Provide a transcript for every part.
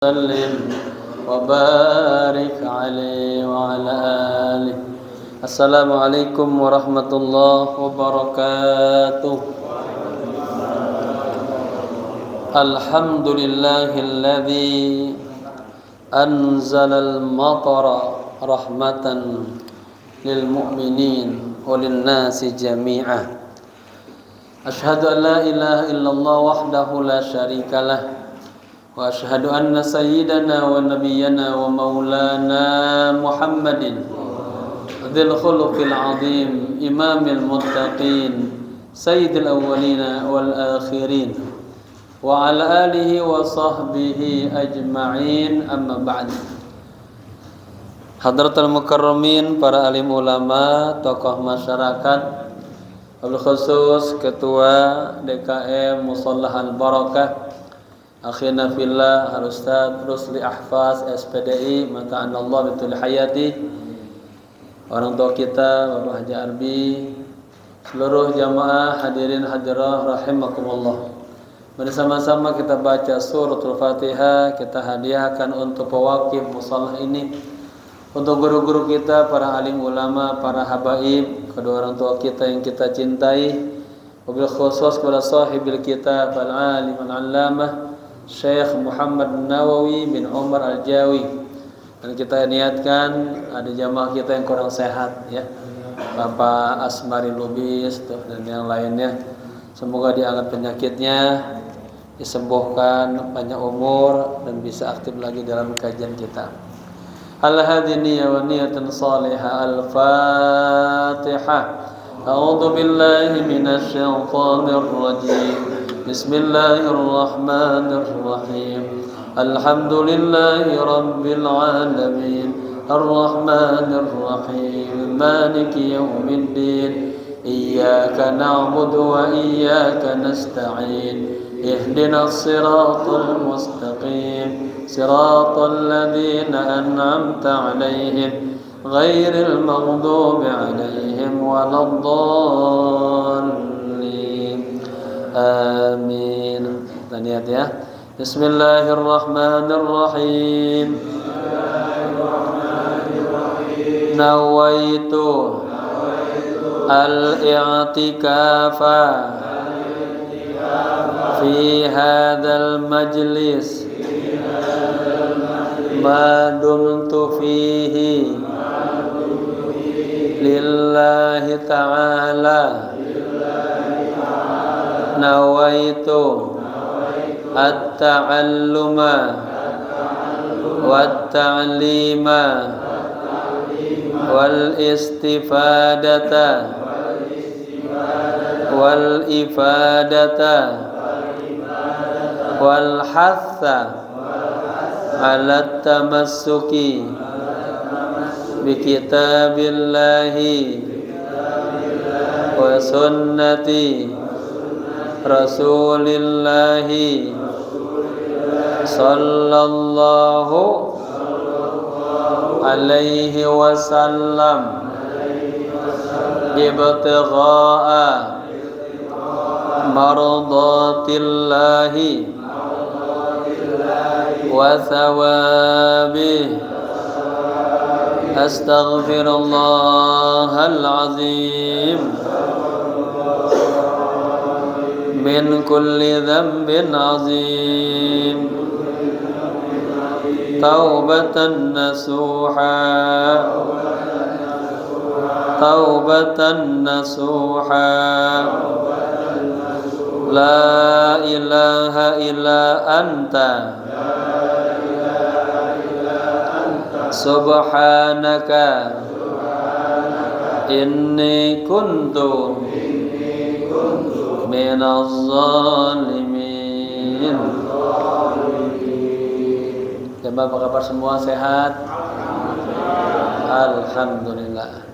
وسلم وبارك عليه وعلى آله. Assalamualaikum warahmatullahi wabarakatuh. Alhamdulillahilladzi anzalal matara rahmatan lil mu'minin walin nasi jami'ah. Asyhadu an la ilaha illallah wahdahu la syarikalah wa asyhadu anna sayyidana wa nabiyyana wa maulana Muhammadin dzil khuluqil azim imamil muttaqin sayyidil awwalina wal akhirin wa ala alihi wa sahbihi ajma'in, amma ba'd. Hadratul mukarramin, para alim ulama, tokoh masyarakat, wabil khusus Ketua DKM Mushallah Al Barakah, akhina fillah Al-Ustaz Rusli Ahfaz SPDI, mata'anallah bitul hayati, orang tua kita Bapak Haji Arbi, seluruh jamaah hadirin hadirah rahimakumullah. Bersama-sama kita baca suratul Fatihah, kita hadiahkan untuk pewakif mushalah ini, untuk guru-guru kita, para alim ulama, para habaib, kedua orang tua kita yang kita cintai, wabil khusus kepada sahibil kitab al-alim al-allamah Syekh Muhammad Nawawi bin Umar Al-Jawi. Dan kita niatkan ada jamaah kita yang kurang sehat, ya, Bapak Asmari Lubis dan yang lainnya, semoga diangkat penyakitnya, disembuhkan, panjang umur, dan bisa aktif lagi dalam kajian kita. Al-hadiniyah wa niyatan salihah. Al-Fatihah. A'udzu billahi minasy syaithanir rajim. Bismillahirrahmanirrahim. Alhamdulillahi rabbil alamin. Arrahmanir rahim. Maliki yaumiddin. Iyyaka na'budu wa iyyaka nasta'in. Ihdinas siratal mustaqim. Siratal ladzina an'amta 'alaihim ghairil maghdubi 'alaihim waladdallin. Amin. Kita lihat ya. Bismillahirrahmanirrahim. Nawaitu al-i'tikafa fi hadzal majlis ma dumtu fihi lillahi ta'ala. Nawaitu at-ta'alluma wat-ta'lima wal-istifadata wal-ifadata wal-hatha ala tamassuki bi kitabillahi wa sunnati Rasulillahi sallallahu alaihi wasallam ibtigha'a mardatillahi wa thawabihi. Astaghfirullahal azim min kulli dhanbin azim. Taubatan nasuha, taubatan nasuha. La ilaha illa anta subhanaka inni kuntu minaz zalimin. Jemaah, apa kabar semua? Sehat? Alhamdulillah.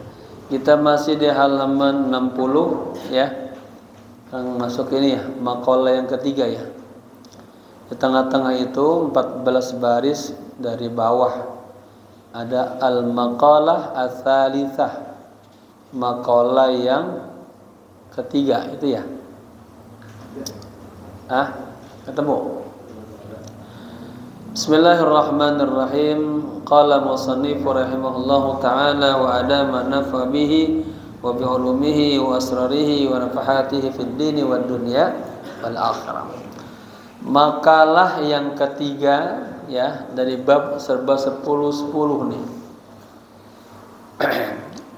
Kita masih di halaman 60, ya. Yang masuk ini ya, maqalah yang ketiga ya. Di tengah-tengah itu 14 baris dari bawah ada al-maqalah ats-tsalitsah. Maqalah yang ketiga itu ya. Ketemu? Bismillahirrahmanirrahim. Qala musannif rahimahullahu ta'ala wa adama nafa bihi wa bi ulumihi wa asrarihi wa nafahatihi fid dini wad dunya wal akhirah. Makalah yang ketiga ya dari bab serba 10 nih.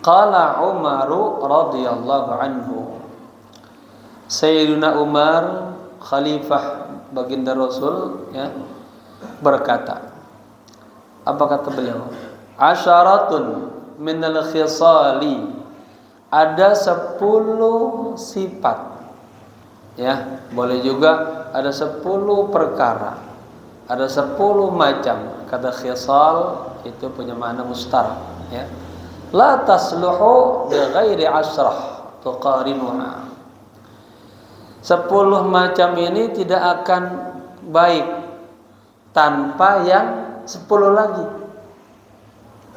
Qala Umaru radhiyallahu anhu. Sayyidina Umar khalifah baginda Rasul ya berkata, apa kata beliau? Asyaratun minal khisali, ada 10 sifat ya, boleh juga ada 10 perkara, ada 10 macam. Kata khisal itu punya makna mustarak ya. La tasluhu bi ghairi asrah tuqarinuha. 10 macam ini tidak akan baik tanpa yang 10 lagi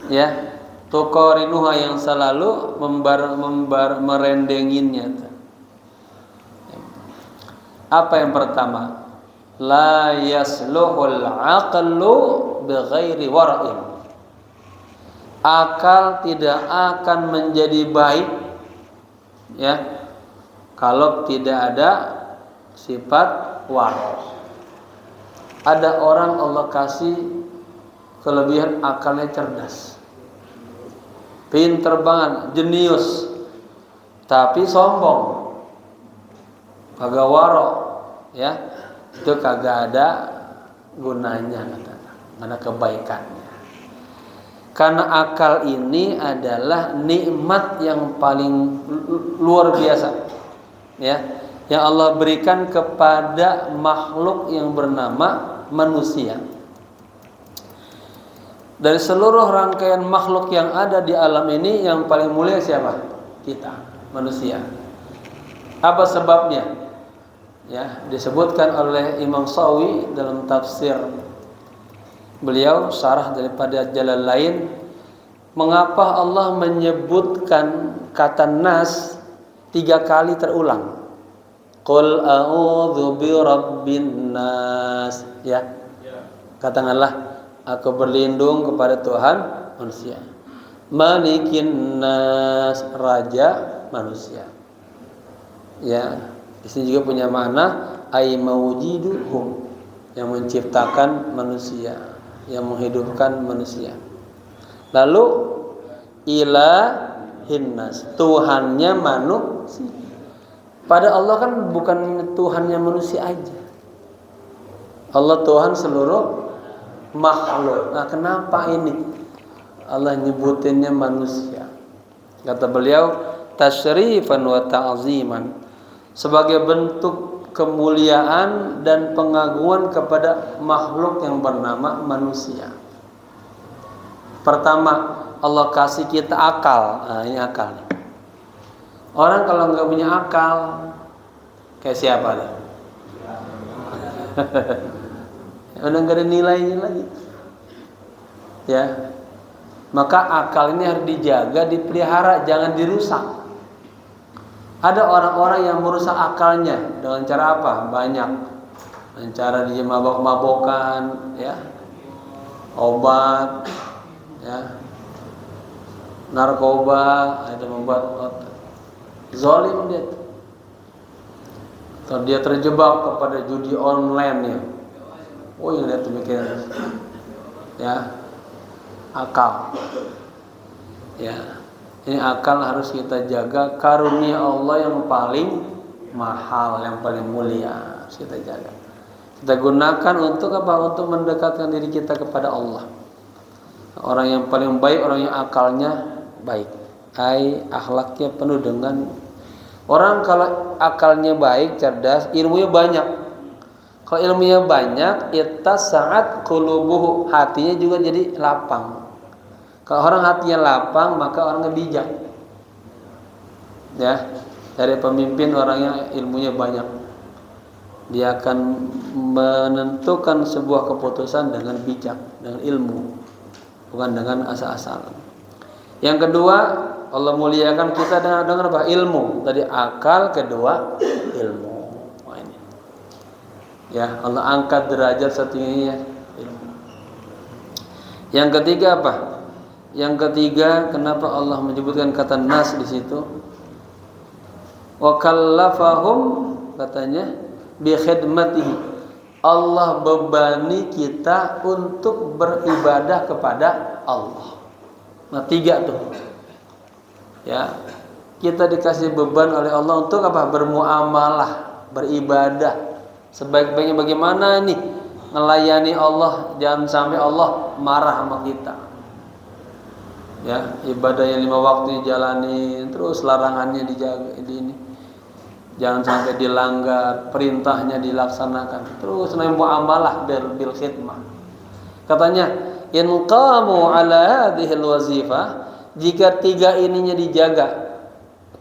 ya, tuqarinuha yang selalu merendenginnya. Apa yang pertama? La yasluhul aqlu bighairi wara'in. Akal tidak akan menjadi baik ya kalau tidak ada sifat wara'. Ada orang Allah kasih kelebihan akalnya cerdas, pinter banget, jenius, tapi sombong, kagak waro, ya itu kagak ada gunanya, nggak ada kebaikannya. Karena akal ini adalah nikmat yang paling luar biasa, ya, yang Allah berikan kepada makhluk yang bernama manusia. Dari seluruh rangkaian makhluk yang ada di alam ini, yang paling mulia siapa? Kita, manusia. Apa sebabnya? Ya, disebutkan oleh Imam Sawi dalam tafsir beliau, syarah daripada Jalalain, mengapa Allah menyebutkan kata nas 3 kali terulang. Qul a'udzu birabbin nas ya. Katakanlah aku berlindung kepada Tuhan manusia. Malikin nas, raja manusia. Ya, di sini juga punya makna ay mawjiduhum, yang menciptakan manusia, yang menghidupkan manusia. Lalu ilahin nas, Tuhannya manusia. Pada Allah kan bukan Tuhannya manusia aja. Allah Tuhan seluruh makhluk. Nah, kenapa ini Allah nyebutinnya manusia? Kata beliau, tasyrifan wa ta'ziman, sebagai bentuk kemuliaan dan pengagungan kepada makhluk yang bernama manusia. Pertama, Allah kasih kita akal. Nah, ini akal nih. Orang kalau nggak punya akal, kayak siapa nih? Udah nggak ada nilainya lagi. Ya, maka akal ini harus dijaga, dipelihara, jangan dirusak. Ada orang-orang yang merusak akalnya dengan cara apa? Banyak. Dengan cara dia mabok-mabokan, ya, obat, ya, narkoba, ada membuat zalim dia. Atau dia terjebak kepada judi online ya. Oh, yang lihat demikian. Ya. Akal. Ya. Ini akal harus kita jaga, karunia Allah yang paling mahal, yang paling mulia, harus kita jaga. Kita gunakan untuk apa? Untuk mendekatkan diri kita kepada Allah. Orang yang paling baik, orang yang akalnya baik. Akhlaknya penuh dengan, orang kalau akalnya baik, cerdas, ilmunya banyak. Kalau ilmunya banyak, ittasa'at qulubuhu, hatinya juga jadi lapang. Kalau orang hatinya lapang, maka orangnya bijak. Ya, dari pemimpin orangnya ilmunya banyak, dia akan menentukan sebuah keputusan dengan bijak, dengan ilmu, bukan dengan asal-asalan. Yang kedua, Allah muliakan kita dengan apa? Ilmu. Tadi akal, kedua ilmu. Wah, ini. Ya, Allah angkat derajat setingginya ilmu. Yang ketiga apa? Yang ketiga, kenapa Allah menyebutkan kata nas di situ? Wa kallafahum, katanya bi khidmatihi. Allah bebani kita untuk beribadah kepada Allah. Nah, tiga tuh. Ya. Kita dikasih beban oleh Allah untuk apa? Bermuamalah, beribadah. Sebaik-baiknya bagaimana nih melayani Allah, jangan sampai Allah marah sama kita. Ya, ibadah yang 5 waktu dijalani, terus larangannya dijaga ini. Jangan sampai dilanggar, perintahnya dilaksanakan. Terus muamalah bil khidmah. Katanya, in qamu ala hadhil wazifah, jika tiga ininya dijaga,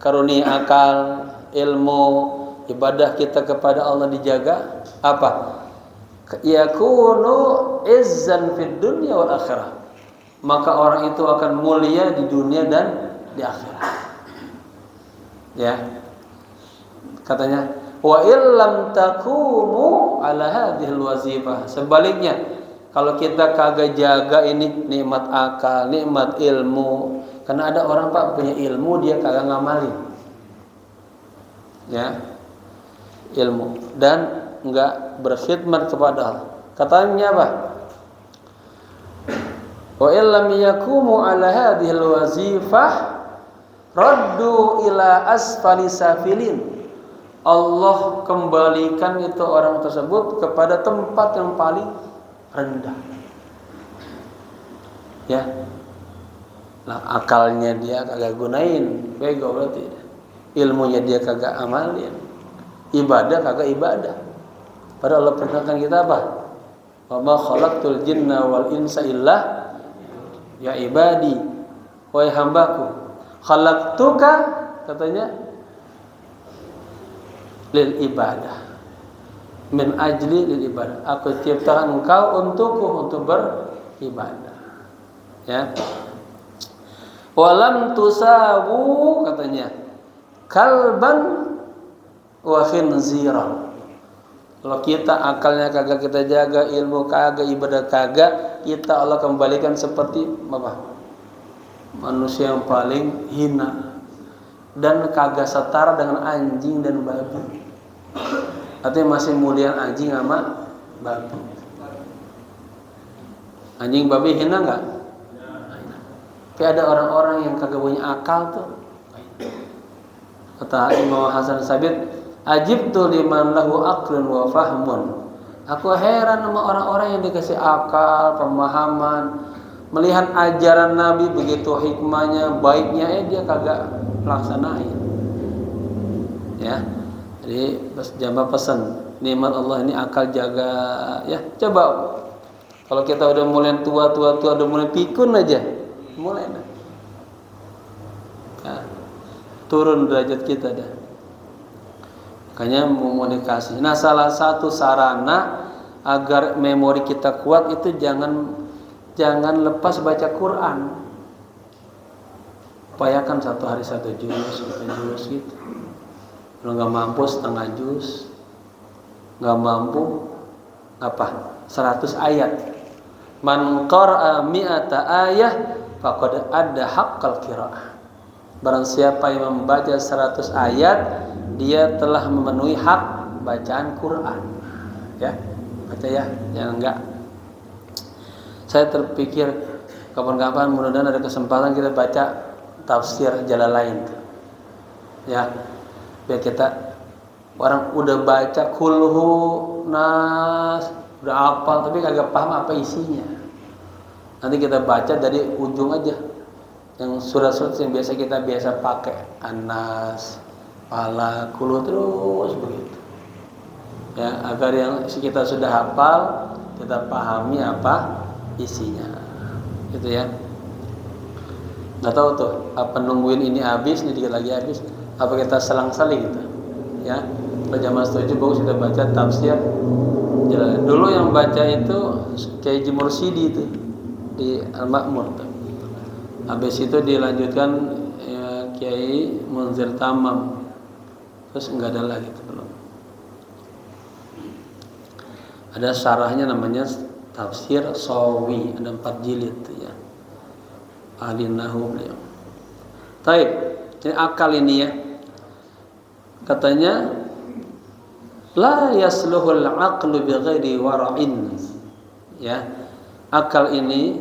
karunia akal, ilmu, ibadah kita kepada Allah dijaga, apa? Yakunu izzan fid dunya wal akhirah. Maka orang itu akan mulia di dunia dan di akhirat. Ya. Katanya, wa illam taqumu ala hadhil wazifah. Sebaliknya, kalau kita kagak jaga ini nikmat akal, nikmat ilmu, karena ada orang Pak punya ilmu dia kagak ngamalin. Ya. Ilmu dan enggak berkhidmat kepada Allah. Katanya apa? Wa illam yakumu ala hadhil wazifah raddu ila asfali safilin. Allah kembalikan itu orang tersebut kepada tempat yang paling rendah. Ya. Nah, akalnya dia kagak gunain, bego berarti. Ilmunya dia kagak amalin. Ibadah kagak ibadah. Padahal Allah perintahkan kita apa? Wa ma khalaqtul jinna wal insa illa ya ibadi, wahai hambaku, khalaqtuka, katanya, lil ibadah, min ajli lil ibadah. Aku ciptakan engkau untukku, untuk beribadah. Ya. Walam tusawu, katanya, kalban wa khinziran. Kalau kita akalnya kagak kita jaga, ilmu kagak, ibadah kagak, kita Allah kembalikan seperti apa? Manusia yang paling hina dan kagak setara dengan anjing dan babi. Artinya masih mulia anjing sama babi. Anjing babi hina enggak? Kayak ada orang-orang yang kagak punya akal tuh. Kata Imam Hasan Sabit, ajibtu liman lahu aqlun wa fahmun. Aku heran sama orang-orang yang dikasih akal, pemahaman, melihat ajaran Nabi begitu hikmahnya, baiknya, dia kagak laksanain. Ya. Jadi jamaah pesan, nikmat Allah ini akal jaga, ya. Coba kalau kita udah mulai tua udah mulai pikun aja, mulai dah. Ya. Turun derajat kita dah. Makanya komunikasi. Nah, salah satu sarana agar memori kita kuat itu jangan lepas baca Quran. Upayakan 1 hari 1 juz gitu. Kalau nggak mampu setengah juz, nggak mampu apa? 100 ayat. Man qara'a mi'ata ayah faqad adda haqqal qiraah. Barang siapa yang membaca 100 ayat, dia telah memenuhi hak bacaan Quran. Ya, baca ya, jangan enggak. Saya terpikir kapan-kapan mudah-mudahan ada kesempatan kita baca tafsir Jalalain. Ya, biar kita orang udah baca kulhu nas, udah hafal tapi kagak paham apa isinya. Nanti kita baca dari ujung aja. Yang surat-surat yang biasa kita pakai, An-Nas, Falaq, Qul terus begitu. Ya, agar yang kita sudah hafal kita pahami apa isinya. Gitu ya. Enggak tahu tuh, apa nungguin ini habis, ini dikit lagi habis, apa kita selang-seling gitu. Ya. Kalau jamaah setuju bagus kita baca tafsir Jalalain. Dulu yang baca itu Kiai Haji Mursidi itu di Al-Ma'mur tuh. Habis itu dilanjutkan ya, Kiai Munzir Tamam. Terus enggak ada lagi belum. Ada syarahnya namanya tafsir Sawi, ada 4 jilid ya. Ahli nahwu beliau. Taib. Jadi akal ini ya. Katanya la yasluhul aqlu bighairi wara'in. Ya. Akal ini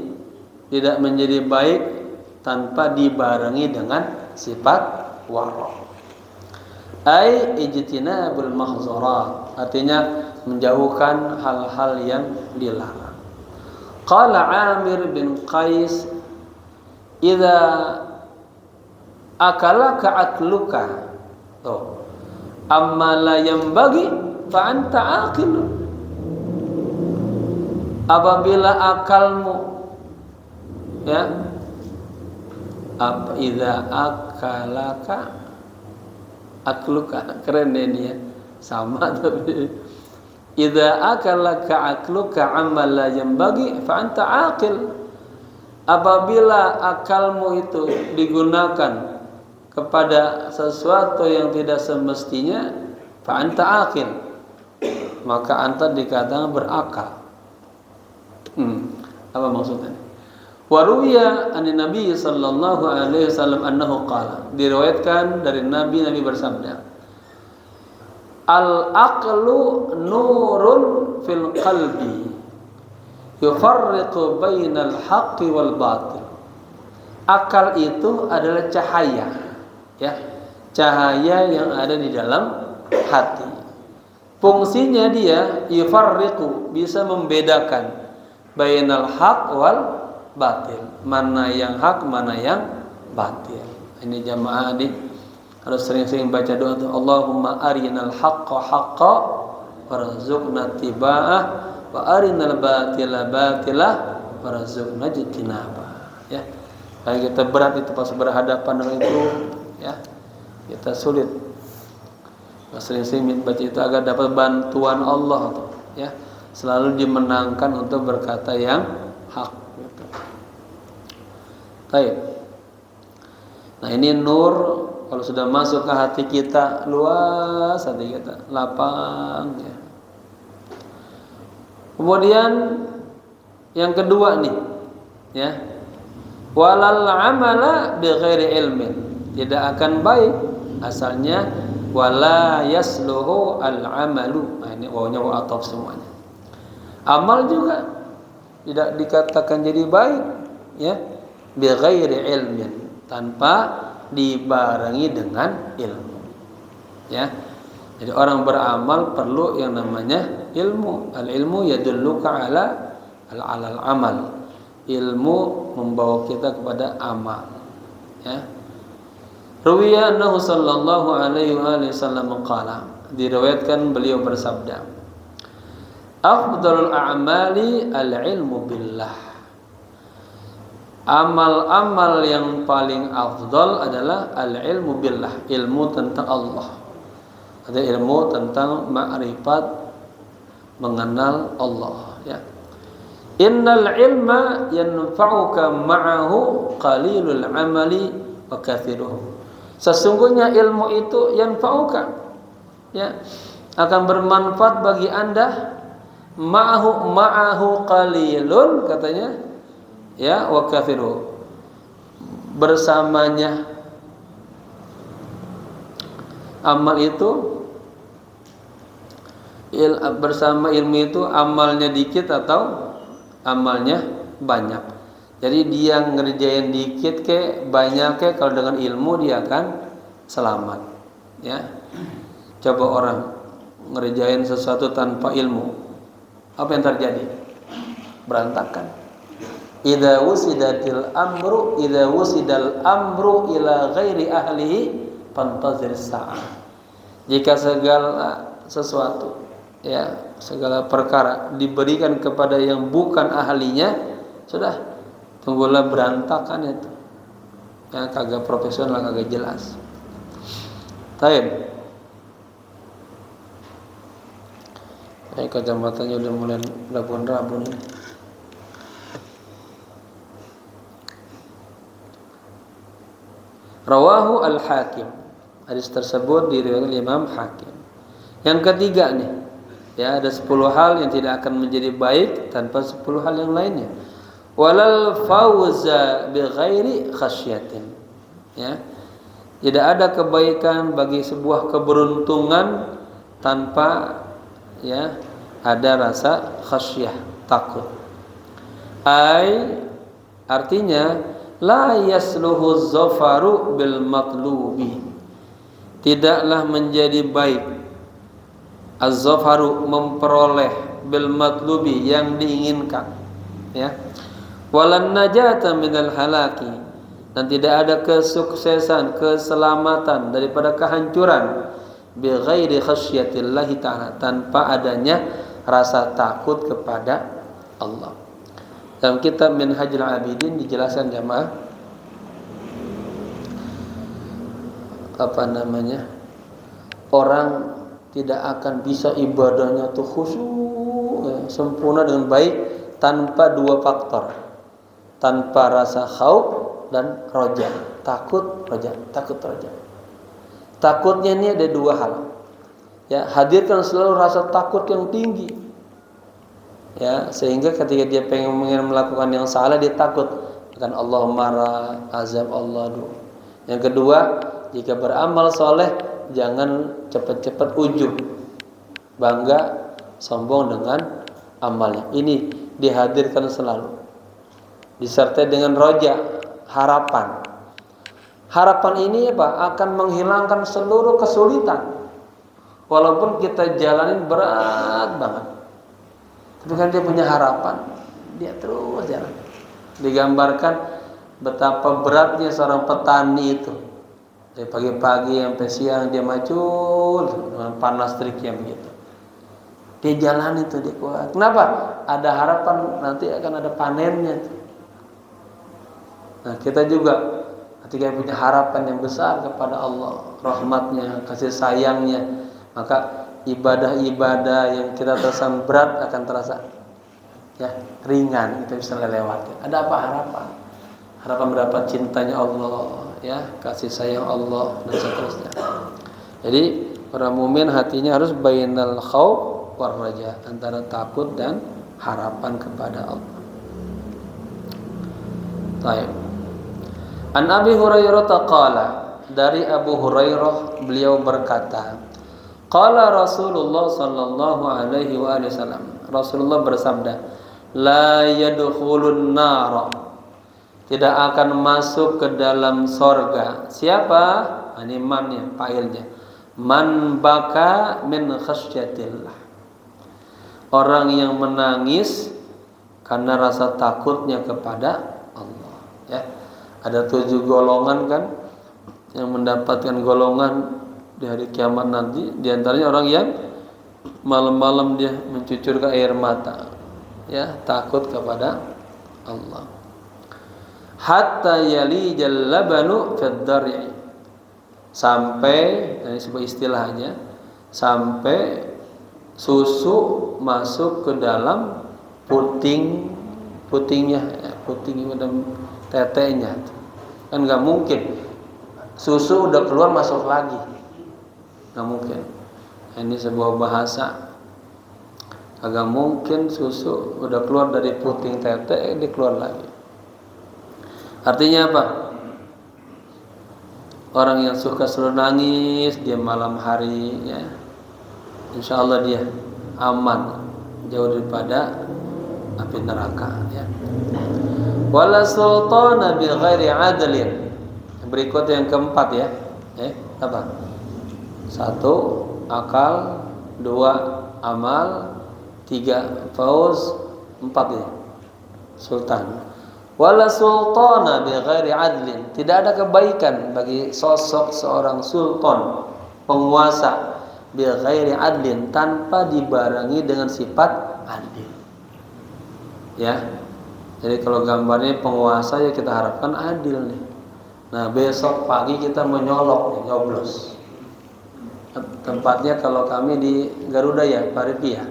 tidak menjadi baik tanpa dibarengi dengan sifat wara'. Ai ijtinabul mahzurat, artinya menjauhkan hal-hal yang dilarang. Qala Amir bin Qais, idza akalaka akluka, amma la yanbaghi fa anta aqil. Apabila akalmu ya, apa idza akalaka akluka, keren deh ini ya, sama tapi idza akalaka akluka amma la yanbaghi fa anta aqil. Apabila akalmu itu digunakan kepada sesuatu yang tidak semestinya, fa anta aqil, maka anta dikatakan berakal. Apa maksudnya? Wa ruwiya an Nabi sallallahu alaihi wasallam annahu qala, diriwayatkan dari Nabi bersabda, al aqlu nurun fil qalbi yufarriqu bainal haqqi wal batil. Akal itu adalah cahaya, ya, cahaya yang ada di dalam hati. Fungsinya dia yufarriqu, bisa membedakan bainal haqq wal batil, mana yang hak, mana yang batil. Ini jamaah adik harus sering-sering baca doa itu, Allahumma arinal haqqa haqqa warzuqna tiba'ah wa arinal batila batila warzuqna jtinabah. Ya. Kalau kita berat itu pas berhadapan dengan itu, ya, kita sulit. Sering-sering baca itu agar dapat bantuan Allah tuh, ya. Selalu dimenangkan untuk berkata yang hak gitu. Baik. Nah, ini nur kalau sudah masuk ke hati kita, luas hati kita, lapang ya. Kemudian yang kedua nih, ya. Walal amala bighairi ilmin, tidak akan baik asalnya wala yasluhu al amalu. Nah, ini wawunya wa ataf semuanya. Amal juga tidak dikatakan jadi baik, ya, bighairi ilmin, tanpa dibarengi dengan ilmu, ya. Jadi orang beramal perlu yang namanya ilmu. Al ilmu yadulluka ala al amal. Ilmu membawa kita kepada amal, ya. Ruwiya annahu sallallahu alaihi wasallam qala, diriwayatkan beliau bersabda, afdalul a'mali al-ilmu billah. Amal-amal yang paling afdal adalah al-ilmu billah, ilmu tentang Allah. Ada ilmu tentang ma'rifat, mengenal Allah, ya. Innal ilma yanfa'uka ma'ahu qalilul amali wa kathiruhu. Sesungguhnya ilmu itu yanfa'uka, ya, akan bermanfaat bagi Anda, ma'ahu qalilun katanya, ya, wa kathiruhu, bersamanya amal itu, bersama ilmu itu amalnya dikit atau amalnya banyak. Jadi dia ngerjain dikit ke banyak ke, kalau dengan ilmu dia akan selamat, ya. Coba orang ngerjain sesuatu tanpa ilmu, apa yang terjadi? Berantakan. Idza wusidal amru ila ghairi ahlihi fantazir sa'ah. Jika segala sesuatu, ya, segala perkara diberikan kepada yang bukan ahlinya, sudah, tunggulah berantakan itu. Ya, kagak profesional, kagak jelas. Taib. Kacamatanya udah mulai rabun-rabun. Rawahu al-Hakim. Hadis tersebut diriwayatkan Imam Hakim. Yang ketiga nih, Ya, ada 10 hal yang tidak akan menjadi baik tanpa 10 hal yang lainnya. Walal fauza bighairi khasyatin. Ya. Tidak ada kebaikan bagi sebuah keberuntungan tanpa ya ada rasa khasyah, takut. Artinya la yasluhu zafaru bil matlubi. Tidaklah menjadi baik az-zafaru memperoleh bil matlubi yang diinginkan, ya. Walan najata minal halaki, dan tidak ada kesuksesan, keselamatan daripada kehancuran bi ghairi khasyatillahi ta'ala, tanpa adanya rasa takut kepada Allah. Dalam kitab Minhajul Abidin dijelaskan jamaah orang tidak akan bisa ibadahnya tuh khusyuk ya, sempurna dengan baik tanpa dua faktor, tanpa rasa khauf dan roja, takut roja. Takutnya ini ada dua hal, ya, hadirkan selalu rasa takut yang tinggi, ya, sehingga ketika dia pengen melakukan yang salah dia takut akan Allah marah, azab Allah dulu. Yang kedua, jika beramal soleh jangan cepat-cepat ujub, bangga, sombong dengan amalnya. Ini dihadirkan selalu, disertai dengan roja, harapan. Harapan ini apa? Akan menghilangkan seluruh kesulitan. Walaupun kita jalanin berat banget, tapi kan dia punya harapan, dia terus jalan. Digambarkan betapa beratnya seorang petani itu. Dari pagi-pagi sampai siang dia macul dengan panas teriknya begitu. Dia jalan itu, dia kuat. Kenapa? Ada harapan nanti akan ada panennya. Nah, kita juga ketika punya harapan yang besar kepada Allah, rahmatnya, kasih sayangnya, maka ibadah-ibadah yang kita terasa berat akan terasa ya ringan, kita bisa lewati. Ada apa? Harapan mendapat cintanya Allah, ya, kasih sayang Allah dan seterusnya. Jadi orang mukmin hatinya harus bainal khauf war raja, antara takut dan harapan kepada Allah. Baik. An Abi Hurairah qala, dari Abu Hurairah beliau berkata, qala Rasulullah sallallahu alaihi wasallam, Rasulullah bersabda, la yadkhulun nar, tidak akan masuk ke dalam sorga. Siapa? Ini mannya, fa'ilnya. Man baka min khasyatillah, orang yang menangis karena rasa takutnya kepada Allah, ya. Ada 7 golongan kan yang mendapatkan golongan di hari kiamat nanti. Di antaranya orang yang malam-malam dia mencucurkan air mata, ya, takut kepada Allah. Hatta yalijal labanu fid dar'i, sampai, ini sebuah istilahnya, sampai susu masuk ke dalam putingnya, ya, puting dalam tetenya. Kan nggak mungkin susu udah keluar masuk lagi, nggak mungkin. Ini sebuah bahasa, agak mungkin susu udah keluar dari puting tete dia keluar lagi. Artinya apa? Orang yang suka selalu nangis dia malam hari, ya, insya Allah dia aman, jauh daripada api neraka, ya. Wala sultana bi ghairi adlin. Berikut yang keempat, ya. Apa? 1 akal, 2 amal, 3 fauz, 4 ya sultan. Wala sultana bi ghairi adlin, tidak ada kebaikan bagi sosok seorang sultan, penguasa, bi ghairi adlin, tanpa dibarengi dengan sifat adil. Ya. Jadi kalau gambarnya penguasa, ya kita harapkan adil nih. Nah, besok pagi kita menyolok nih, nyoblos. Tempatnya kalau kami di Garuda, ya, Paripi, ya.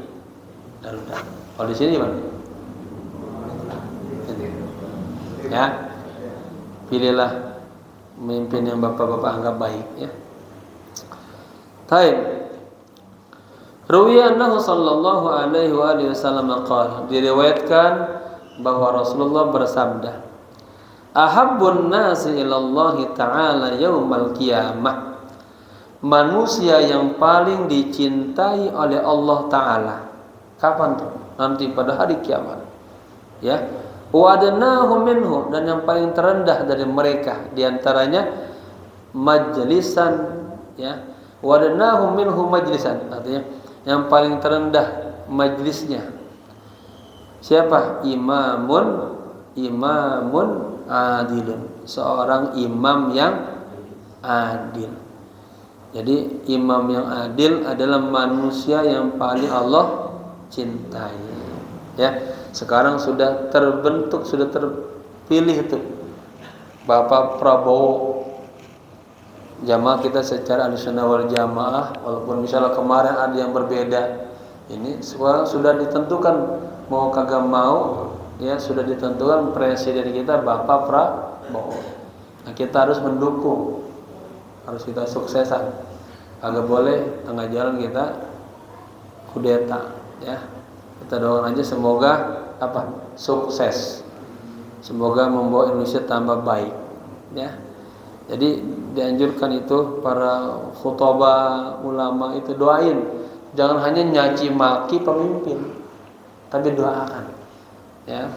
Garuda. Kalau di sini mana? Ya. Pilihlah pemimpin yang bapak-bapak anggap baik, ya. Baik. Ruwiya annahu sallallahu alaihi wa alihi wasallam qala, diriwayatkan bahwa Rasulullah bersabda, ahabbun nasi ilallahi ta'ala yaumal qiyamah, manusia yang paling dicintai oleh Allah Ta'ala kapan tuh? Nanti pada hari kiamat, ya. Wa adnahu minhu, dan yang paling terendah dari mereka diantaranya majlisan, ya. Wa adnahu minhu majlisan, artinya yang paling terendah majlisnya siapa? Imamun adilun, seorang imam yang adil. Jadi imam yang adil adalah manusia yang paling Allah cintai. Ya, sekarang sudah terbentuk, sudah terpilih itu Bapak Prabowo. Jamaah kita secara Ahlussunnah wal Jamaah, walaupun misalnya kemarin ada yang berbeda, ini sekarang sudah ditentukan, mau kagak mau, ya sudah ditentukan presiden kita Bapak Prabowo. Nah, kita harus mendukung, harus kita suksesan. Agak boleh tengah jalan kita kudeta, ya. Kita doakan aja semoga sukses. Semoga membawa Indonesia tambah baik, ya. Jadi dianjurkan itu para khutbah ulama itu doain, jangan hanya nyaci maki pemimpin, tapi doakan, ya,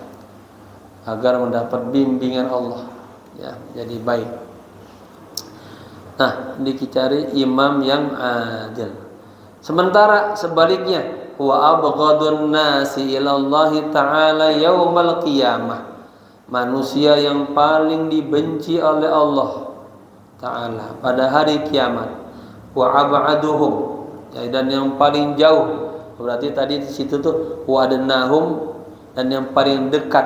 agar mendapat bimbingan Allah, ya, jadi baik. Nah, dicari imam yang adil. Sementara sebaliknya, wa abghadun nasi ilallahi ta'ala yaumal qiyamah, manusia yang paling dibenci oleh Allah Ta'ala pada hari kiamat, wa ab'aduhum, ya, dan yang paling jauh. Berarti tadi di situ tuh wa adnahum, dan yang paling dekat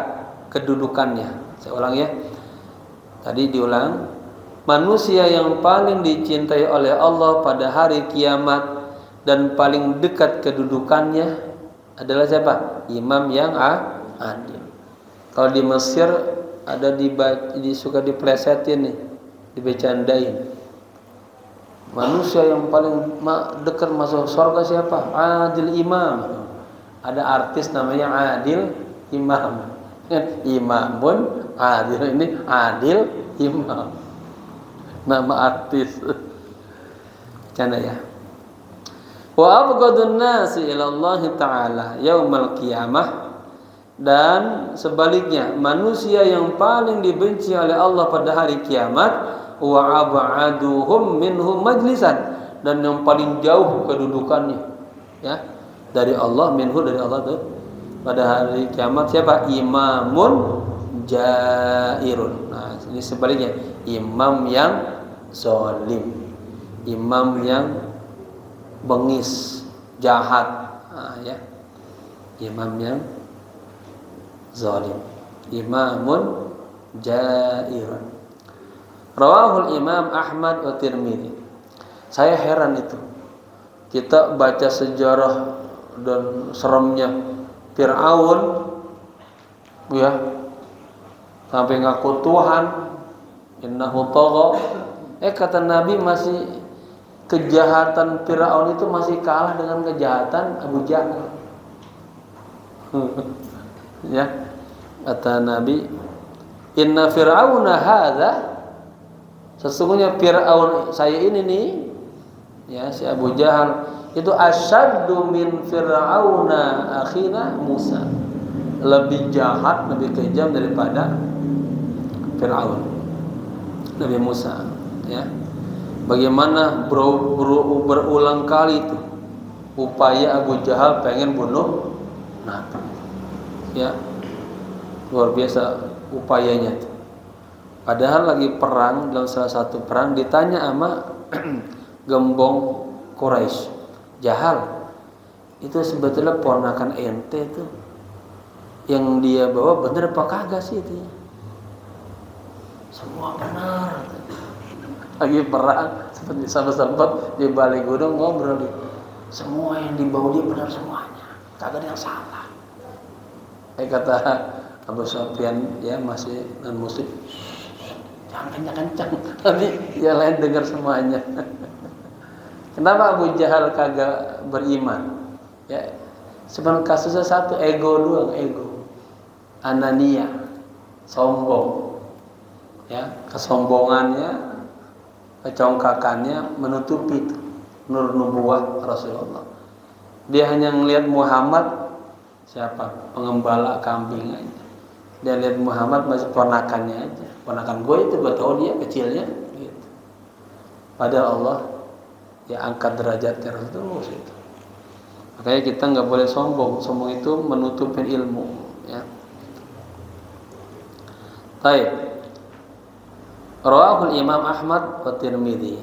kedudukannya. Saya ulang ya. Tadi diulang. Manusia yang paling dicintai oleh Allah pada hari kiamat dan paling dekat kedudukannya adalah siapa? Imam yang adil. Kalau di Mesir ada suka diplesetin nih, dibecandain. Manusia yang paling dekat masuk surga siapa? Adil imam. Ada artis namanya Adil Imam. Imamun adil, ini Adil Imam. Nama artis. Canda ya. Wa abghadun nasi ila Allah Ta'ala yaumal qiyamah, dan sebaliknya manusia yang paling dibenci oleh Allah pada hari kiamat, wa ab'aduhum minhum majlisan, dan yang paling jauh kedudukannya, ya, dari Allah, minhu, dari Allah itu pada hari kiamat siapa? Imamun jairun. Nah, ini sebaliknya, imam yang zalim, imam yang bengis, jahat, ya, imam yang zalim, imamun jairun. Rawahul Imam Ahmad wa Tirmidzi. Saya heran itu, kita baca sejarah dan seremnya Fir'aun, ya, sampai ngaku Tuhan, innahu tagha. Kata Nabi, masih kejahatan Fir'aun itu masih kalah dengan kejahatan Abu Jahal. Ya, kata Nabi, inna Fir'auna hadza, sesungguhnya Fir'aun saya ini nih, ya, si Abu Jahal itu asyaddu min Fir'auna akhina Musa, lebih jahat, lebih kejam daripada Fir'aun Nabi Musa, ya. Bagaimana berulang kali itu upaya Abu Jahal pengen bunuh Nabi, ya, luar biasa upayanya itu. Padahal lagi perang, dalam salah satu perang ditanya sama gembong Quraisy, Jahal, itu sebetulnya ponakan ente itu yang dia bawa bener apa kagak sih itu? Semua benar. Lagi perang, seperti sahabat-sahabat di balik gunung ngobrol, semua yang dibawa dia benar semuanya, kagak ada yang salah. Kata Abu Sufyan, ya, masih non muslim, jangan kencang-kencang, tapi yang lain dengar semuanya. Kenapa Abu Jahal kagak beriman? Ya, sebenarnya kasusnya satu, ego doang, ego. Anania, sombong. Ya, kesombongannya, kecongkakannya menutupi itu nur nubuwah Rasulullah. Dia hanya melihat Muhammad siapa? Pengembala kambing aja. Dia lihat Muhammad masih ponakannya aja. Ponakan gue itu, gue tahu dia kecilnya gitu. Padahal Allah ya angkat derajatnya Rasulullah itu. Makanya kita nggak boleh sombong. Sombong itu menutupi ilmu. Ya. Baik. Rawahul Imam Ahmad wa Tirmidzi.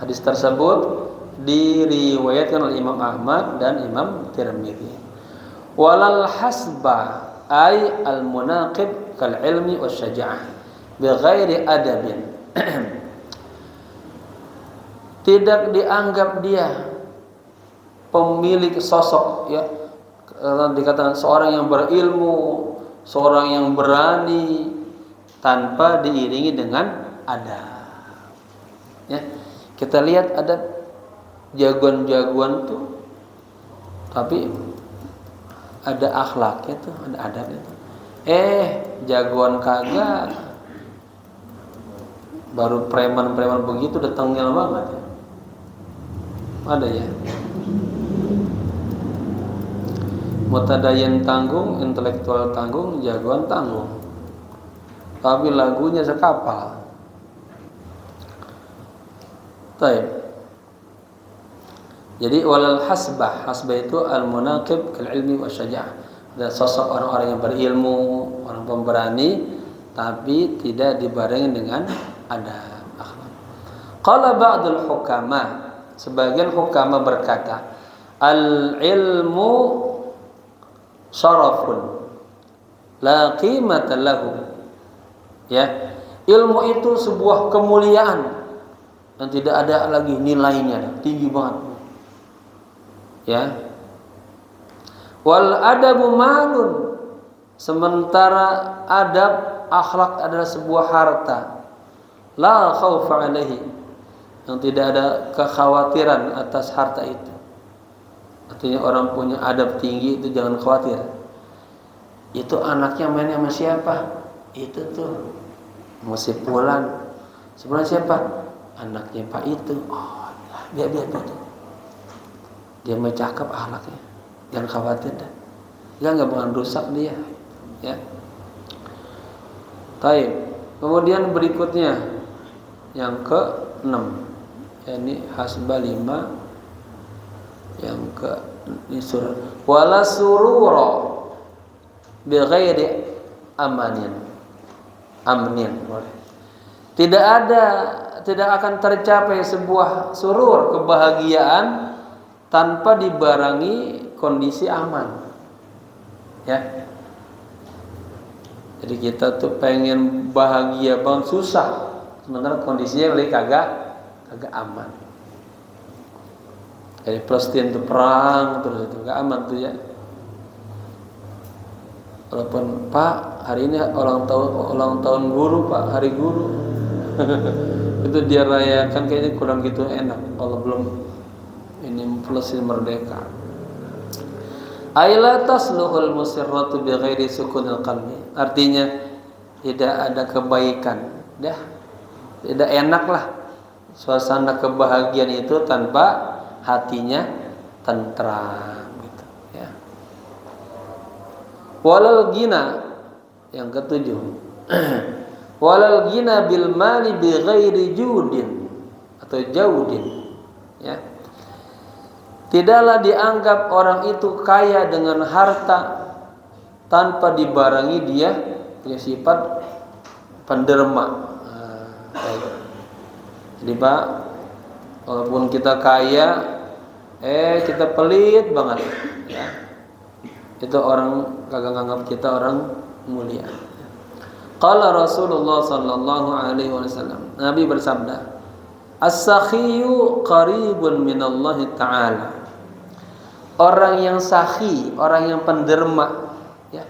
Hadis tersebut diriwayatkan oleh Imam Ahmad dan Imam Tirmidzi. Walal hasba ay al munaqib kal ilmi was syaja'ah bighairi adabin. Tidak dianggap dia pemilik sosok, ya, dikatakan seorang yang berilmu, seorang yang berani tanpa diiringi dengan adab. Ya, kita lihat ada jagoan-jagoan tuh, tapi ada akhlaknya tuh, ada adabnya tuh. Jagoan kagak, baru preman-preman begitu udah tengil banget ya. Ada ya. Mutadayan tanggung, intelektual tanggung, jagoan tanggung. Tapi lagunya sekapal. Baik. Jadi walal hasbah itu al-munaqib kal ilmi wa syaja'ah. Ada sosok orang-orang yang berilmu, orang pemberani, tapi tidak dibarengi dengan adab akhlak. Qala ba'dul hukama, sebagian hukama berkata, al-ilmu syarafun la qimata lahu. Ya, ilmu itu sebuah kemuliaan yang tidak ada lagi nilainya, tinggi banget. Ya, wal adabu malun, sementara adab akhlak adalah sebuah harta, la khaufa alaihi, yang tidak ada kekhawatiran atas harta itu. Artinya orang punya adab tinggi itu jangan khawatir. Itu anaknya main sama siapa? Itu tuh musik pulan. Sebenarnya siapa? Anaknya Pak itu. Oh, biar. Dia mau cakep akhlaknya, jangan khawatir dah. Dia nggak bakal rusak dia, ya. Baik. Kemudian berikutnya yang ke-6, yakni hasba 5, yang ke ini surah wala surura bi ghairi amnin. Tidak akan tercapai sebuah surur, kebahagiaan, tanpa dibarengi kondisi aman. Ya. Jadi kita tuh pengen bahagia banget susah, sementara kondisinya lagi kagak aman. Jadi Palestina tuh perang terus itu gak aman tuh ya. Walaupun Pak hari ini ulang tahun guru Pak, hari guru. Itu dia rayakan kayaknya kurang gitu enak. Kalau belum ini Palestina merdeka. Aila tasluhul musirratu bi ghairi sukunil qalbi. Artinya tidak ada kebaikan. Tidak enak lah suasana kebahagiaan itu tanpa hatinya tentram gitu ya. Walal gina, yang ke-7. Walal gina bil mali bi ghairi judin atau jaudin ya. Tidaklah dianggap orang itu kaya dengan harta tanpa dibarengi dia punya sifat penderma. Jadi Pak, walaupun kita kaya, kita pelit banget, ya. Itu orang kagak nganggap kita orang mulia. Qala Rasulullah sallallahu alaihi wasallam, Nabi bersabda, as-sakhiyu qaribun minallahi ta'ala. Orang yang sakhi, orang yang penderma, ya.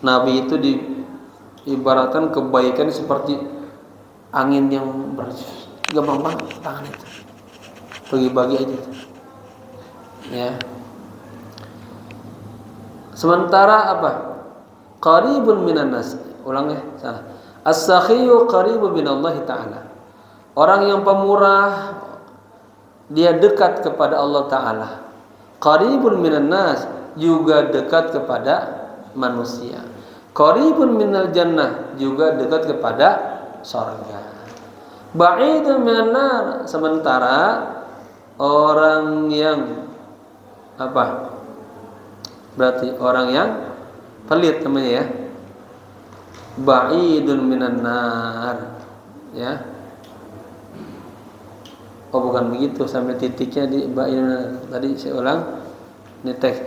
Nabi itu diibaratkan kebaikan seperti angin yang gampang banget tangan itu. Bagi-bagi aja. Ya. Sementara apa? Qaribun minan nas. Ulang ya, salah. As-sakhiyyu qaribun minallahi ta'ala. Orang yang pemurah dia dekat kepada Allah Ta'ala. Qaribun minan nas, juga dekat kepada manusia. Qaribun minal jannah, juga dekat kepada surga. Ba'idun minan nar, sementara orang yang apa? Berarti orang yang pelit namanya ya. Ba'idun minan nar, ya. Oh bukan begitu, sampai titiknya di ba'idun. Tadi saya ulang. Ini teks.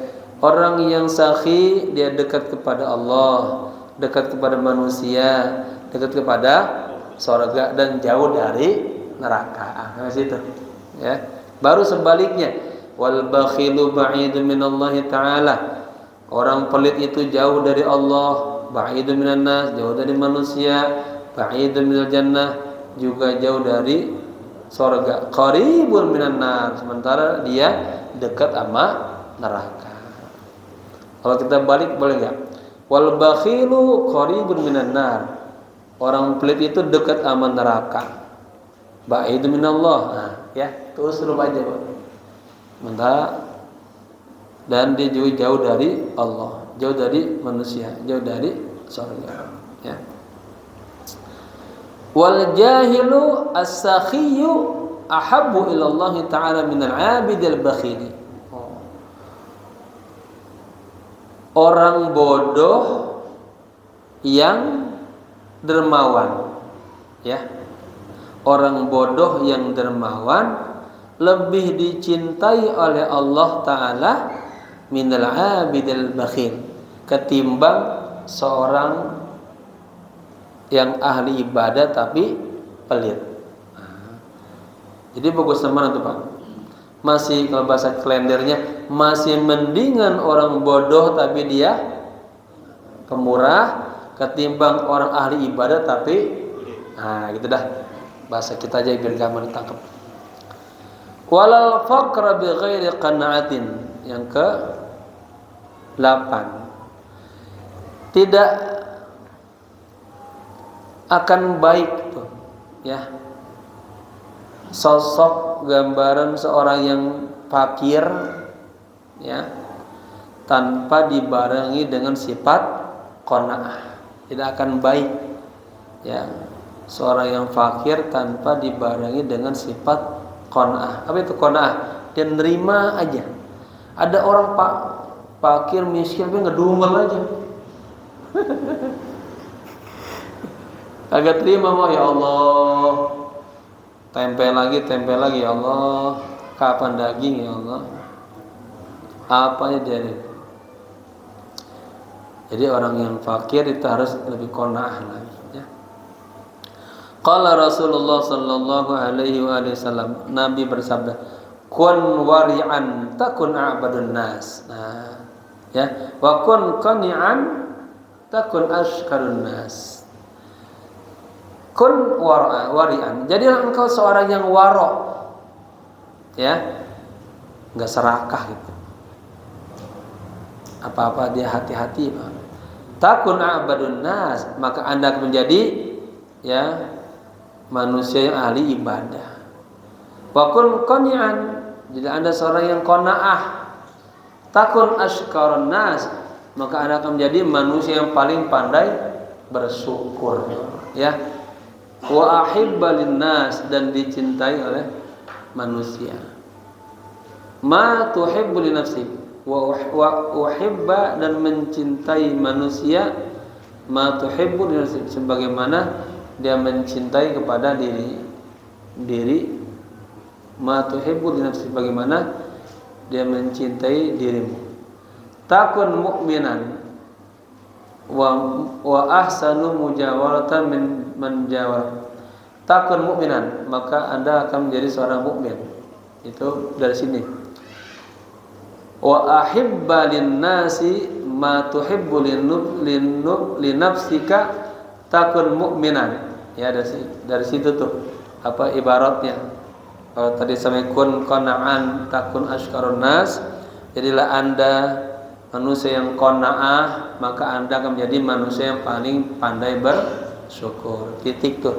Orang yang sakhi dia dekat kepada Allah, dekat kepada manusia, dekat kepada surga dan jauh dari neraka. Nah, situ. Ya. Baru sebaliknya, wal bakhilu ba'idun minallahi ta'ala. Orang pelit itu jauh dari Allah, ba'idun minan nas, jauh dari manusia, ba'idun minal jannah, juga jauh dari surga. Qaribun minan nar, sementara dia dekat sama neraka. Kalau kita balik boleh enggak? Wal bakhilu qaribun minan nar. Orang pelit itu dekat sama neraka. Ba'idun minallah. Nah, ya, terus aja, Pak. Sementara dan dia juga jauh dari Allah, jauh dari manusia, jauh dari surga. Ya. Wal jahilu as-sakhiyyu ahabbu ila Allah Ta'ala min al-'abid al-bakhili. Orang bodoh yang dermawan, ya. Orang bodoh yang dermawan lebih dicintai oleh Allah Ta'ala minal abidil bakhil, ketimbang seorang yang ahli ibadah tapi pelit. Jadi bagus mana tuh Pak? Masih kalau bahasa kalendernya masih mendingan orang bodoh tapi dia pemurah ketimbang orang ahli ibadah tapi gitu dah. Bahasa kita aja biar gampang ditangkap. Walal faqra bi ghairi qana'atin, yang ke 8. Tidak akan baik tuh, ya. Sosok gambaran seorang yang fakir, ya, tanpa dibarengi dengan sifat qanaah. Tidak akan baik, ya. Seorang yang fakir tanpa dibarengi dengan sifat qanaah. Apa itu qanaah? Dia nerima aja. Ada orang fakir miskin tapi ngedumel aja. Agak terima mau ya Allah. Tempel lagi ya Allah. Kapan daging ya Allah? Apanya jadi? Jadi orang yang fakir itu harus lebih qanaah lagi, ya. Qala Rasulullah sallallahu alaihi wasallam, Nabi bersabda, "Kun wari'an takun a'badun nas." Nah, ya, wa kun qani'an takun ashkarun nas. Kun wari'an. Jadilah engkau seorang yang waro, ya, enggak serakah gitu. Apa-apa dia hati-hati, Pak. Takun a'badun nas, maka Anda akan menjadi, ya, manusia yang ahli ibadah. Wa kun qani'an, jadi Anda seorang yang qanaah. Takun ashkarun nas, maka Anda akan menjadi manusia yang paling pandai bersyukur, ya. Wa ahibba linnas, dan dicintai oleh manusia. Ma tuhibbu li nafsik, wa uhibba, dan mencintai manusia, ma tuhibbu li nafsik, sebagaimana dia mencintai kepada diri. Ma tuhibbu li nafsik, bagaimana dia mencintai dirimu. Takun mu'minan wa ahsanu mujawaratan min menjawar. Takun mu'minan, maka Anda akan menjadi seorang mukmin. Itu dari sini. Wa ahibba linnasi ma tuhibbu linafsika takun mu'minan. Ya, dari situ tuh apa ibaratnya. Kalau tadi sampai kun qana'an takun ashkarun nas, jadilah Anda manusia yang qanaah, maka Anda akan menjadi manusia yang paling pandai bersyukur. Titik tuh.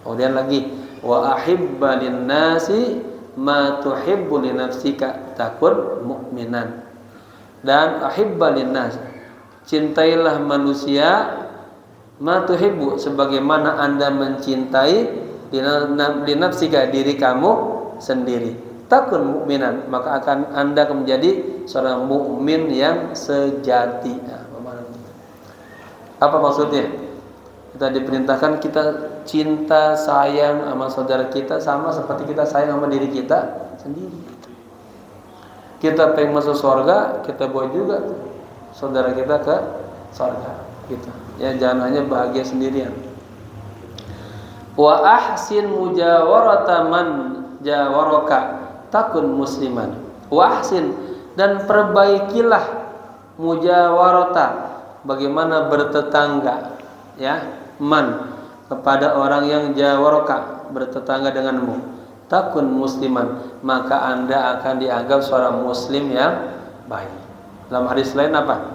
Kemudian lagi, wa ahibba lin-nasi ma tuhibbu li nafsika takun mu'minan. Dan ahibba lin-nas, cintailah manusia ma tuhibbu, sebagaimana Anda mencintai li nafsika, diri kamu sendiri. Takun mukminan, maka akan Anda akan menjadi seorang mukmin yang sejati. Apa maksudnya? Kita diperintahkan kita cinta sayang sama saudara kita sama seperti kita sayang sama diri kita sendiri. Kita pengen masuk surga, kita bawa juga saudara kita ke surga. Gitu. Ya, jangan hanya bahagia sendirian. Wa ahsin mujawarata man jawaraka takun musliman. Wa ahsin, dan perbaikilah mujawarata, bagaimana bertetangga, ya, man, kepada orang yang jawaraka, bertetangga denganmu. Takun musliman, maka Anda akan dianggap seorang muslim yang baik. Dalam hadis lain apa?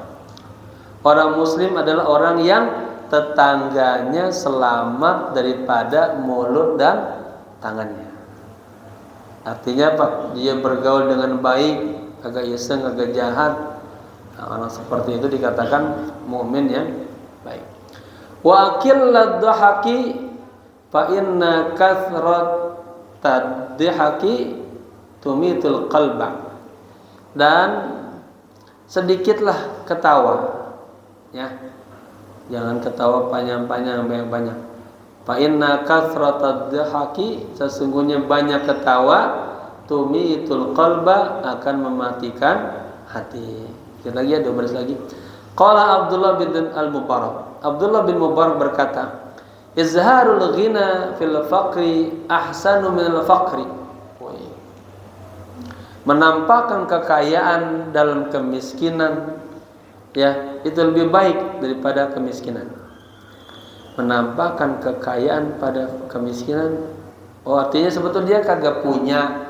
Orang muslim adalah orang yang tetangganya selamat daripada mulut dan tangannya. Artinya apa? Dia bergaul dengan baik, agak iseng, agak jahat. Nah, orang seperti itu dikatakan mukmin yang baik. Wa aqilladh dhahaki fa inna kathratad dhahaki tumitul qalba. Dan sedikitlah ketawa, ya. Jangan ketawa panjang-panjang, banyak-banyak. Fa inna kathratad dhahaki, sesungguhnya banyak ketawa, tumitul qalba, akan mematikan hati. Kita lagi ada baris lagi. Qala Abdullah bin al-Mubarak. Abdullah bin Mubarak berkata, izharul ghina fil faqri ahsanu min al-faqri. Menampakkan kekayaan dalam kemiskinan, ya, itu lebih baik daripada kemiskinan. Menampakkan kekayaan pada kemiskinan, oh artinya sebetulnya dia kagak punya,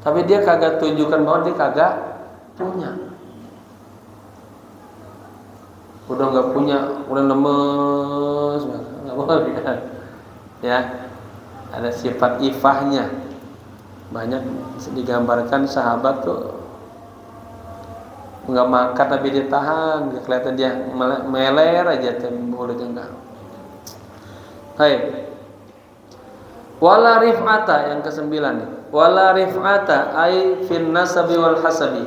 tapi dia kagak tunjukkan bahwa dia kagak punya. Udah nggak punya, udah lemes, nggak boleh, ya. Ada sifat ifahnya. Banyak digambarkan sahabat tuh nggak makan tapi dia tahan, kelihatan dia meler aja mulutnya enggak. Hai. Wala rif'ata, yang kesembilan nih. Wala rif'ata ay fin nasabi wal hasabi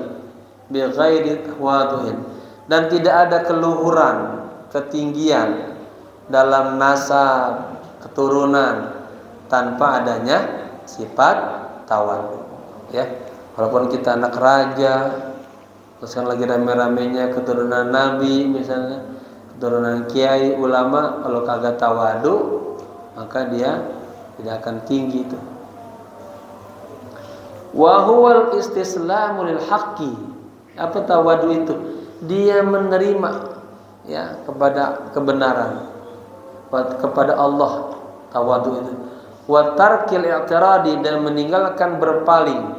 bi ghairi tawaduhin. Dan tidak ada keluhuran, ketinggian dalam nasab, keturunan, tanpa adanya sifat tawadu. Ya, walaupun kita anak raja, terus kan lagi rame-ramenya keturunan nabi misalnya, keturunan kiai, ulama, kalau kagak tawadu, maka dia tidak akan tinggi itu. Wa huwal istislamu lil haqqi. Apa tawadu itu? Dia menerima, ya, kepada kebenaran, kepada Allah, tawadu itu. Wa tarkil i'tiradi, dan meninggalkan berpaling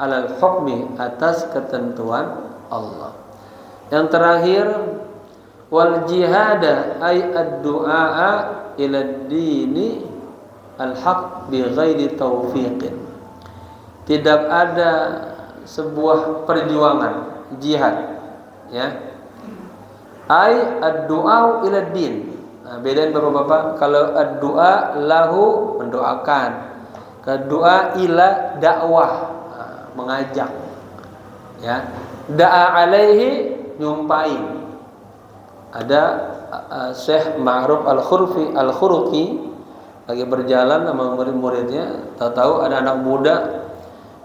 alal hukmi, atas ketentuan Allah. Yang terakhir, wal jihada ay ad-du'a ila ad-dini al-haq bi ghairi taufiqin. Tidak ada sebuah perjuangan jihad, ya, ay ad-du'a ila ad-din. Nah, bedain Bapak-bapak, kalau ad-du'a lahu, mendoakan, ad-du'a ila dakwah, mengajak, ya. Da'a alaihi, nyumpain. Ada Syekh Ma'ruf Al-Khuruqi lagi berjalan sama murid-muridnya, tahu-tahu ada anak muda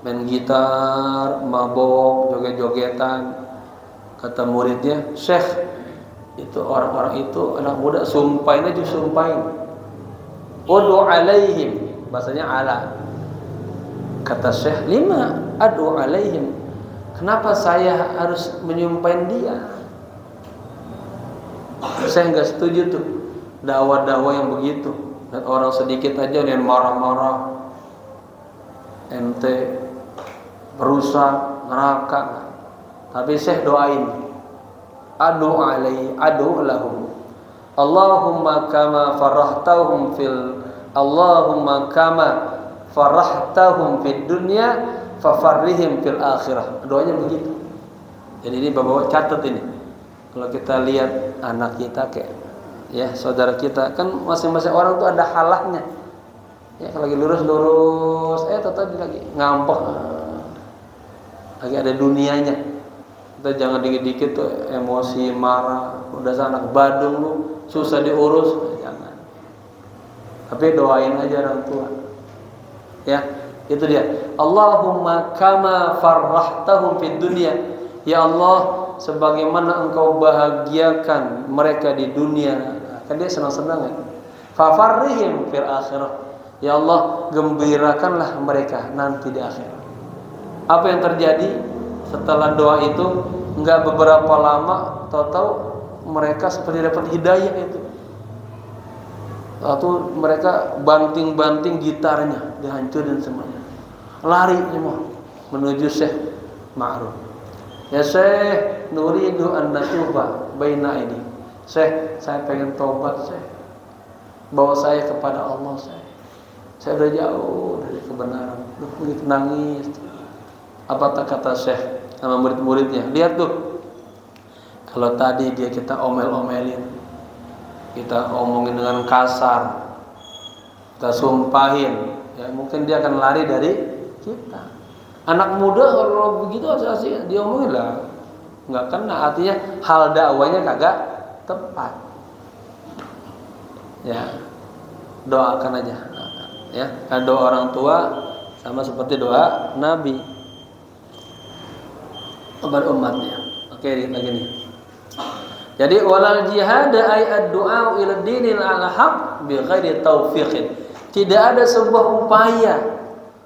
main gitar, mabok, joget-jogetan. Kata muridnya, Syekh, itu orang-orang itu anak muda, sumpahin aja, sumpahin. Ud'u alaihim, bahasanya ala. Kata Syekh, lima ad'u alaihim, kenapa saya harus menyumpahin dia? Saya nggak setuju tuh dakwah-dakwah yang begitu. Dan orang sedikit aja yang marah-marah, ente berusak neraka. Tapi Syekh doain, adu lahum. Allahumma kama farahtahum fid dunya fafarrihim fil akhirah. Doanya begitu. Jadi ini Bapak catat ini. Kalau kita lihat anak kita kayak ya saudara kita, kan masing-masing orang tuh ada halahnya. Ya kalau lagi lurus tadi lagi ngambek. Lagi ada dunianya. Kita jangan dikit-dikit tuh emosi, marah, udah anak badung lu, susah diurus, jangan. Tapi doain aja orang tua. Ya, itu dia. Allahumma kama farrahtahum fid dunya. Ya Allah, sebagaimana Engkau bahagiakan mereka di dunia, kan dia senang-senang ya. Fafarrihim fil akhirah. Ya Allah, gembirakanlah mereka nanti di akhirat. Apa yang terjadi? Setelah doa itu, enggak beberapa lama, tahu-tahu mereka seperti dapat hidayah itu. Atau mereka banting-banting gitarnya, dihancurin semuanya. Lari semua menuju Syekh Ma'ruf. Ya Syekh, nuridu an natuba baina ini. Syekh, saya pengen tobat, Syekh. Bawa saya kepada Allah, Syekh. Saya udah jauh dari kebenaran. Begitu nangis. Apa kata Syekh sama murid-muridnya? Lihat tuh, kalau tadi kita omel-omelin, kita omongin dengan kasar, kita sumpahin, ya mungkin dia akan lari dari kita. Anak muda kalau begitu asal-asal diomongin lah, nggak kena, artinya hal dakwanya kagak tepat. Ya, doakan aja. Ya, kan doa orang tua sama seperti doa Nabi kepada umatnya. Oke, lagi nih. Jadi walal jihad ay ad-du'a ila dinil al-haq bi ghairi taufiqin. Tidak ada sebuah upaya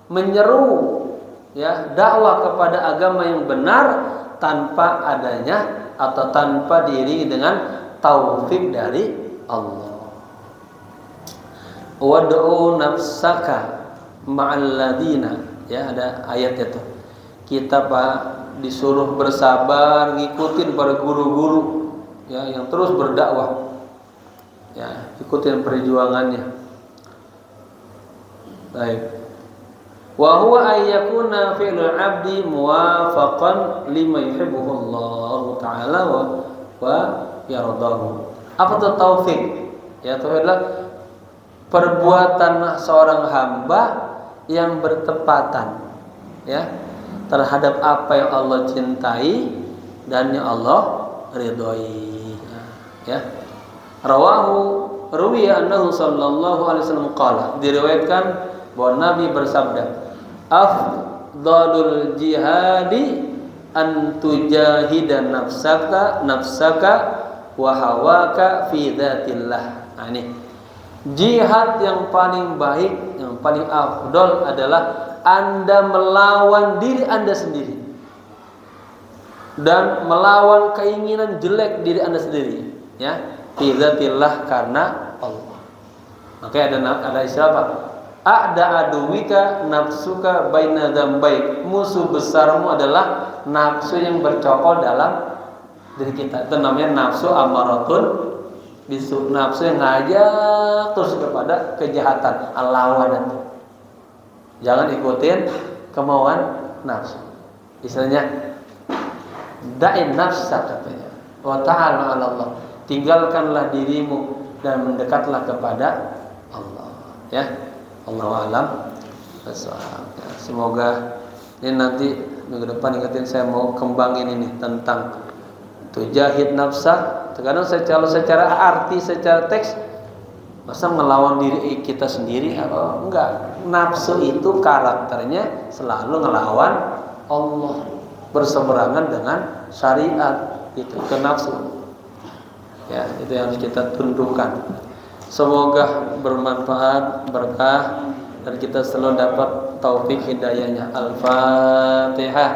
menyeru ya dakwah kepada agama yang benar tanpa adanya atau tanpa diiringi dengan taufik dari Allah. Wad'u nafsaka ma'al ladina, ya ada ayat itu. Kita disuruh bersabar, ngikutin para guru-guru ya yang terus berdakwah. Ya, ikutin perjuangannya. Baik. Wa huwa ayyakuna fi'lul 'abdi muwafaqan lima yuhibbuhu Allah taala wa yardahu. Apa itu taufik? Ya, itu adalah perbuatan seorang hamba yang bertepatan ya terhadap apa yang Allah cintai dan yang Allah ridhoi. Ya. Ruwiya annahu sallallahu alaihi wasallam qala, diriwayatkan bahwa Nabi bersabda, afdalul jihadi an tujahida nafsaka wa hawaka fi dzatillah. Nah, ini jihad yang paling baik, yang paling afdal adalah Anda melawan diri Anda sendiri dan melawan keinginan jelek diri Anda sendiri, ya, fi dzatillah, karena Allah. Oke, ada istilah apa? A'da aduwika nafsuka baina dzambaik. Musuh besarmu adalah nafsu yang bercokol dalam diri kita. Itu namanya nafsu amaratun bisu, nafsu yang ngajak terus kepada kejahatan, lawan itu. Jangan ikutin kemauan nafsu. Istilahnya da'in nafsa katanya. Wa ta'ala 'ala Allah. Tinggalkanlah dirimu dan mendekatlah kepada Allah. Ya. Allahu a'lam. Semoga ini nanti minggu depan ingetin, saya mau kembangin ini tentang tujahid nafsa. Terkadang secara arti, secara teks, masa ngelawan diri kita sendiri atau enggak? Nafsu itu karakternya selalu ngelawan Allah, berseberangan dengan syariat, itu ke nafsu. Ya, itu yang harus kita tundukkan. Semoga bermanfaat, berkah, dan kita selalu dapat taufik hidayahnya. Al-Fatihah.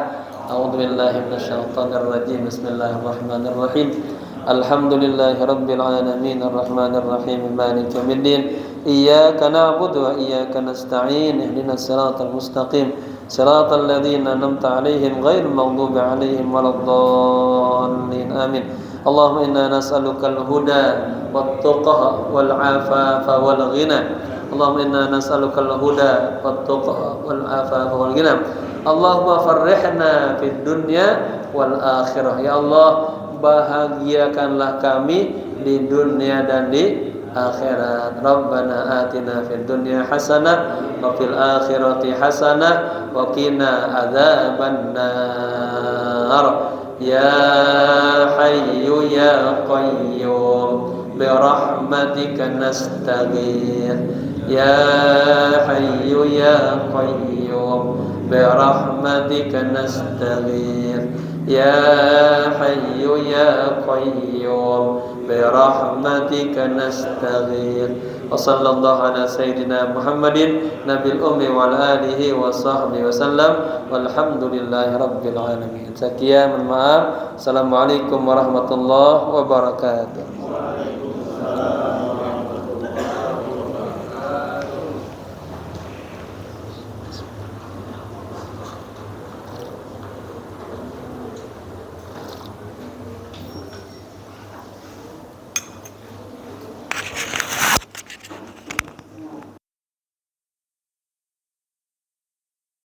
A'udzubillahi minasyaitonir rajim. Bismillahirrahmanirrahim. Alhamdulillahi rabbil alamin arrahmanir rahim maliki yaumiddin. Iyyaka na'budu wa iyyaka nasta'in. Ihdinas siratal mustaqim. Siratal ladzina an'amta 'alaihim ghairil maghdubi 'alaihim waladdallin. Amin. Allahumma inna nas'alukal huda wat tuqa wal afafa wal ghina. Allahumma inna nas'alukal huda wat tuqa wal afafa wal ghina. Allahumma farrihna fid dunya wal akhirah. Ya Allah, bahagiakanlah kami di dunia dan di akhirat. Rabbana atina fid dunya hasanah wa fil akhirati hasanah wa qina adzabannar. Ya hayyu ya qayyum bi rahmatika nastaghith. Ya hayyu ya qayyum bi rahmatika nastaghith. Ya hayyu ya qayyum bi rahmatika nastaghith. Wa sallallahu ala sayyidina Muhammadin nabil ummi wa ala alihi wa sahbihi wasallam walhamdulillahi rabbil alamin. Sekian, mohon maaf. Assalamualaikum warahmatullahi wabarakatuh.